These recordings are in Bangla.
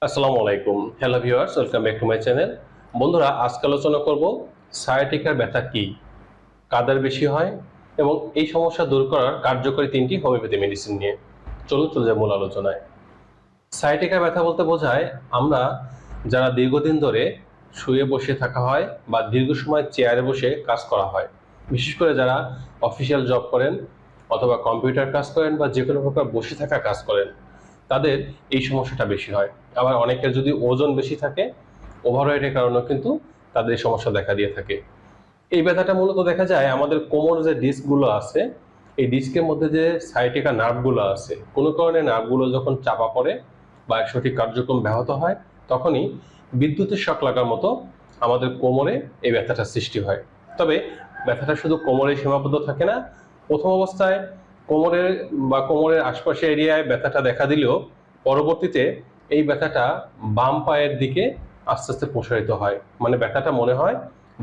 আসসালামু আলাইকুম। Hello viewers, welcome back to my channel. বন্ধুরা, আজকে আলোচনা করব সায়াটিকার ব্যথা কি, কাদের বেশি হয় এবং এই সমস্যা দূর করার কার্যকরী তিনটি হোমিওপ্যাথি মেডিসিন নিয়ে। চলুন চলে যাই মূল আলোচনায়। সায়াটিকা ব্যথা বলতে বোঝায় আমরা যারা দীর্ঘদিন ধরে শুয়ে বসে থাকা হয় বা দীর্ঘ সময় চেয়ারে বসে কাজ করা হয়, বিশেষ করে যারা অফিসিয়াল জব করেন অথবা কম্পিউটার কাজ করেন বা যে কোনো প্রকার বসে থাকা কাজ করেন, তাদের এই সমস্যাটা বেশি হয়। আবার অনেকের যদি ওজন বেশি থাকে, ওভারওয়েটের কারণেও কিন্তু তাদের এই সমস্যা দেখা দিয়ে থাকে। এই ব্যথাটা মূলত দেখা যায় আমাদের কোমর যে ডিস্কগুলো আছে, এই ডিস্কের মধ্যে যে সায়াটিকা নার্ভগুলো আছে, কোনো কারণে নার্ভগুলো যখন চাপা পড়ে বা সঠিক কার্যক্রম ব্যাহত হয়, তখনই বিদ্যুতের শক লাগার মতো আমাদের কোমরে এই ব্যথাটা সৃষ্টি হয়। তবে ব্যথাটা শুধু কোমরে সীমাবদ্ধ থাকে না। প্রথম অবস্থায় কোমরের বা কোমরের আশপাশে এরিয়ায় ব্যথাটা দেখা দিলেও পরবর্তীতে এই ব্যথাটা বাম পায়ের দিকে আস্তে আস্তে প্রসারিত হয়। মানে ব্যথাটা মনে হয়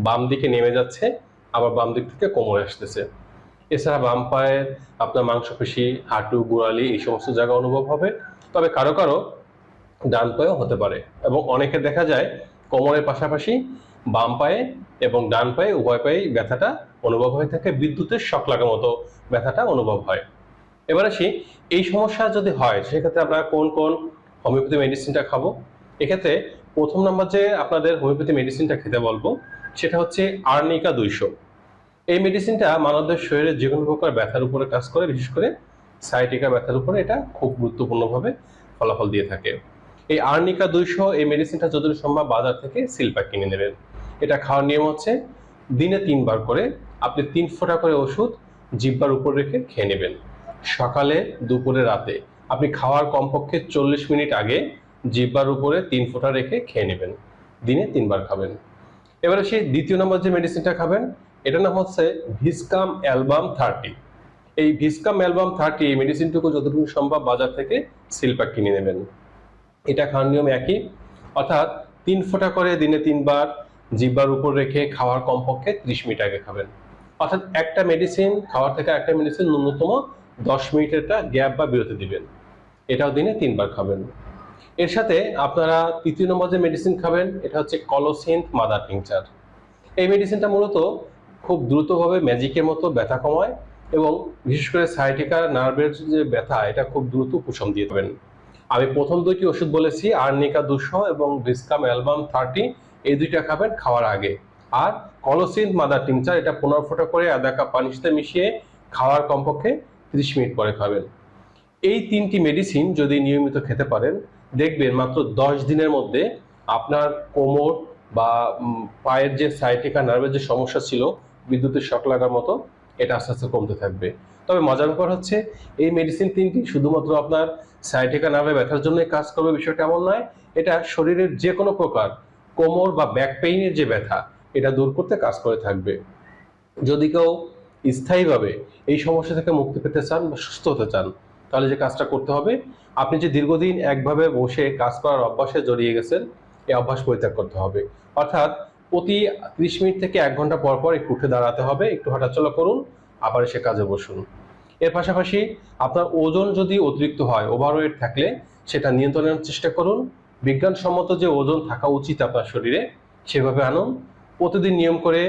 বাম দিকে নেমে যাচ্ছে, আবার বাম দিক থেকে কোমরে আসতেছে। এছাড়া বাম পায়ের আপনার মাংসপেশি, হাঁটু, গোড়ালি এই সমস্ত জায়গা অনুভব হবে। তবে কারো কারো ডান পায়েও হতে পারে এবং অনেকে দেখা যায় কোমরের পাশাপাশি বাম পায়ে এবং ডান পায়ে উভয় পায়েই ব্যথাটা অনুভব হয়ে থাকে, বিদ্যুতের শক লাগার মতো ব্যথাটা অনুভব হয়। এবার আসি, এই সমস্যা যদি হয় সেক্ষেত্রে আমরা কোন কোন হোমিওপ্যাথি মেডিসিনটা খাবো। এক্ষেত্রে প্রথম নাম্বার যে আপনাদের হোমিওপ্যাথি মেডিসিনটা খেতে বলবো সেটা হচ্ছে আর্নিকা 200। এই মেডিসিনটা মানবদের শরীরে যে কোনো প্রকার ব্যথার উপরে কাজ করে, বিশেষ করে সায়াটিকা ব্যথার উপরে এটা খুব গুরুত্বপূর্ণভাবে ফলাফল দিয়ে থাকে। এই আর্নিকা 200 এই মেডিসিনটা যতদূর সম্ভব বাজার থেকে সিলপ্যাক কিনে নেবেন। এটা খাওয়ার নিয়ম হচ্ছে দিনে 3 বার করে আপনি 3 ফোঁটা করে ওষুধ জিহ্বার উপর রেখে খেয়ে নেবেন। সকালে, দুপুরে, রাতে আপনি খাওয়ার কমপক্ষে 40 মিনিট আগে জিহ্বার উপরে 3 ফোঁটা রেখে খেয়ে নেবেন। দিনে 3 বার খাবেন। এবারে সেই দ্বিতীয় নম্বর যে মেডিসিনটা খাবেন, এটার নাম হচ্ছে ভিসকাম অ্যালবাম 30। এই ভিসকাম অ্যালবাম 30 এই মেডিসিনটুকু যতটুকু সম্ভব বাজার থেকে সিলপ্যাক কিনে নেবেন। এটা খাওয়ার নিয়ম একই, অর্থাৎ 3 ফোঁটা করে দিনে 3 বার জিহ্বার উপর রেখে খাওয়ার কমপক্ষে 30 মিনিট আগে খাবেন। অর্থাৎ একটা মেডিসিন খাওয়ার থেকে একটা মেডিসিন ন্যূনতম 10 মিনিটের একটা গ্যাপ বা বিরতি দিবেন। এটাও দিনে 3 বার খাবেন। এর সাথে আপনারা তৃতীয় নম্বর যে মেডিসিন খাবেন এটা হচ্ছে কলোসিন্থ মাদার টিংচার। এই মেডিসিনটা মূলত খুব দ্রুতভাবে ম্যাজিকের মতো ব্যথা কমায় এবং বিশেষ করে সায়াটিকার নার্ভের যে ব্যথা, এটা খুব দ্রুত উপশম দিয়ে দেবেন। আমি প্রথম দুইটি ওষুধ বলেছি, আর্নিকা 200 এবং ভিসকাম অ্যালবাম 30, এই দুইটা খাবেন খাওয়ার আগে। আর কলোসিন্থ মাদার টিংচার এটা 15 ফোঁটা করে আধা কাপ পানির সাথে মিশিয়ে খাওয়ার কমপক্ষে 30 মিনিট পরে খাবেন। এই 3টি মেডিসিন যদি নিয়মিত খেতে পারেন, দেখবেন মাত্র 10 দিনের মধ্যে আপনার কোমর বা পায়ের যে সায়াটিকা নার্ভের যে সমস্যা ছিল বিদ্যুতের শক লাগার মতো, এটা আস্তে আস্তে কমতে থাকবে। তবে মজার ব্যাপার হচ্ছে এই মেডিসিন 3টি শুধুমাত্র আপনার সায়াটিকা নার্ভে ব্যথার জন্যই কাজ করবে বিষয়টা এমন নয়। এটা শরীরের যে কোনো প্রকার কোমর বা ব্যাক পেইনের যে ব্যথা, এটা দূর করতে কাজ করে থাকবে। যদি কেউ স্থায়ীভাবে এই সমস্যা থেকে মুক্তি পেতে চান বা সুস্থ হতে চান, তাহলে যে কাজটা করতে হবে, আপনি যে দীর্ঘদিন একভাবে বসে কাজ করার অভ্যাসে জড়িয়ে গেছেন, এই অভ্যাস পরিত্যাগ করতে হবে। অর্থাৎ প্রতি 30 মিনিট থেকে 1 ঘন্টা পর পর একটু উঠে দাঁড়াতে হবে, একটু হাঁটাচলা করুন, আবার এসে কাজে বসুন। এর পাশাপাশি আপনার ওজন যদি অতিরিক্ত হয়, ওভারওয়েট থাকলে সেটা নিয়ন্ত্রণের চেষ্টা করুন। বিজ্ঞানসম্মত যে ওজন থাকা উচিত আপনার শরীরে সেভাবে আনুন। প্রতিদিন নিয়ম করে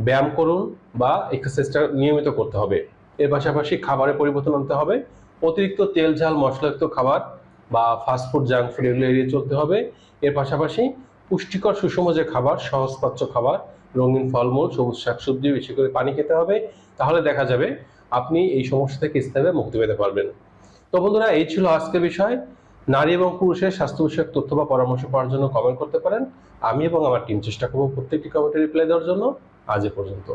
ব্যায়াম করুন বা এক্সারসাইজটা নিয়মিত করতে হবে। এর পাশাপাশি খাবারে পরিবর্তন আনতে হবে। অতিরিক্ত তেল, ঝাল, মশলাযুক্ত খাবার বা ফাস্টফুড, জাঙ্ক ফুড এগুলো এড়িয়ে চলতে হবে। এর পাশাপাশি পুষ্টিকর সুষম যে খাবার, সহজপাচ্য খাবার, রঙিন ফলমূল, সবুজ শাকসবজি, বেশি করে পানি খেতে হবে। তাহলে দেখা যাবে আপনি এই সমস্যা থেকে স্থায়ীভাবে মুক্তি পেতে পারবেন। তো বন্ধুরা, এই ছিল আজকের বিষয়। নারী এবং পুরুষের স্বাস্থ্য বিষয়ক তথ্য বা পরামর্শ পাওয়ার জন্য কমেন্ট করতে পারেন। আমি এবং আমার টিম চেষ্টা করব প্রত্যেকটি কমেন্টে রিপ্লাই দেওয়ার জন্য। আজ এ পর্যন্ত।